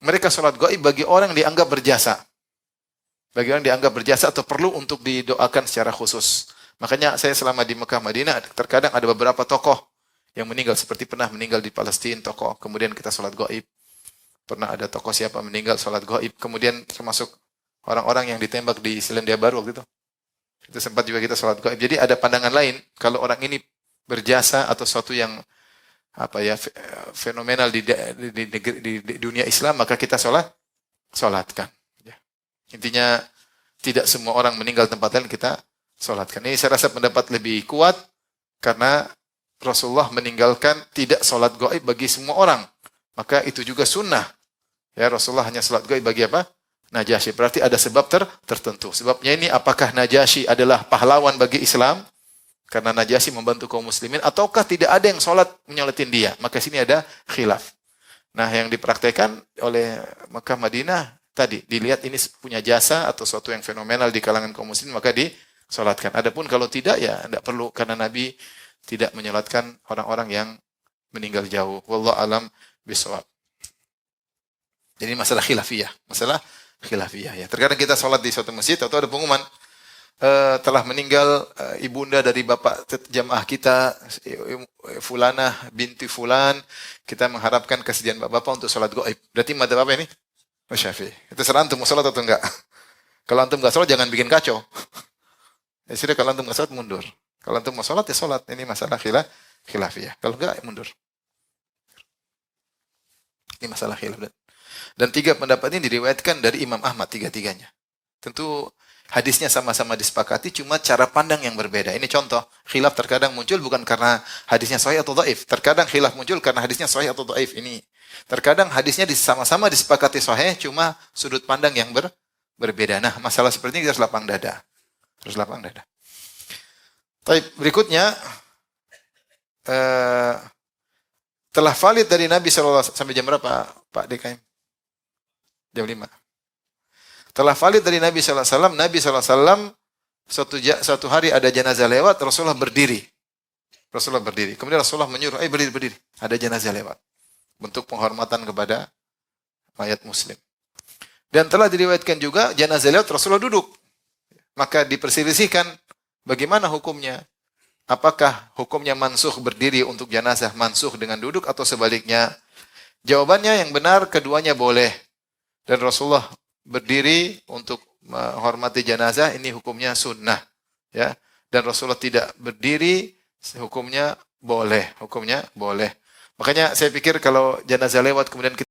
Mereka sholat gaib bagi orang yang dianggap berjasa. Bagi orang yang dianggap berjasa atau perlu untuk didoakan secara khusus. Makanya saya selama di Mekah Madinah, terkadang ada beberapa tokoh yang meninggal. Seperti pernah meninggal di Palestina tokoh. Kemudian kita sholat gaib. Pernah ada tokoh siapa meninggal sholat gaib. Kemudian termasuk orang-orang yang ditembak di Selandia Baru waktu itu. Itu sempat juga kita sholat gaib. Jadi ada pandangan lain. Kalau orang ini berjasa atau sesuatu yang fenomenal di dunia Islam, maka kita sholatkan. Ya. Intinya tidak semua orang meninggal tempat lain kita sholatkan. Ini saya rasa pendapat lebih kuat karena Rasulullah meninggalkan tidak sholat gaib bagi semua orang. Maka itu juga sunnah. Ya, Rasulullah hanya sholat gaib bagi apa? Najasyi. Berarti ada sebab tertentu. Sebabnya ini apakah Najasyi adalah pahlawan bagi Islam? Karena Najasyi membantu kaum muslimin, ataukah tidak ada yang menyolatin dia? Maka sini ada khilaf. Nah, yang dipraktekkan oleh Mekah Madinah tadi, dilihat ini punya jasa atau sesuatu yang fenomenal di kalangan kaum muslimin, maka disolatkan. Adapun kalau tidak, ya tidak perlu, karena Nabi tidak menyolatkan orang-orang yang meninggal jauh. Wallahu alam bishawab. Jadi masalah khilafiyah. Ya. Terkadang kita solat di suatu masjid atau ada pengumuman, telah meninggal ibunda dari bapak jamaah kita, Fulanah binti Fulan, kita mengharapkan kesediaan bapak untuk sholat gaib. Berarti madzhab apa ini? Syafi'i. Itu serah antum mau sholat atau enggak? Kalau antum enggak sholat jangan bikin kacau. Ya sudah, kalau antum enggak sholat mundur. Kalau antum mau sholat ya sholat. Ini masalah khilafiyah. Kalau enggak mundur. Ini masalah khilaf. Dan tiga pendapat ini diriwayatkan dari Imam Ahmad, tiga-tiganya. Tentu hadisnya sama-sama disepakati, cuma cara pandang yang berbeda. Ini contoh, khilaf terkadang muncul bukan karena hadisnya sahih atau dhaif. Terkadang khilaf muncul karena hadisnya sahih atau dhaif. Ini terkadang hadisnya sama-sama disepakati sahih, cuma sudut pandang yang berbeda. Nah, masalah seperti ini kita harus lapang dada. Baik, berikutnya telah valid dari Nabi SAW sampai jam berapa, Pak DKM? Jam 5. Telah valid dari Nabi SAW, suatu hari ada jenazah lewat, Rasulullah berdiri. Kemudian Rasulullah menyuruh, berdiri. Ada jenazah lewat. Bentuk penghormatan kepada mayat muslim. Dan telah diriwayatkan juga, jenazah lewat, Rasulullah duduk. Maka diperselisihkan, bagaimana hukumnya? Apakah hukumnya mansukh berdiri untuk jenazah, mansukh dengan duduk, atau sebaliknya? Jawabannya yang benar, keduanya boleh. Dan Rasulullah berdiri untuk menghormati jenazah, ini hukumnya sunnah, ya. Dan Rasulullah tidak berdiri, hukumnya boleh. Makanya saya pikir kalau jenazah lewat kemudian kita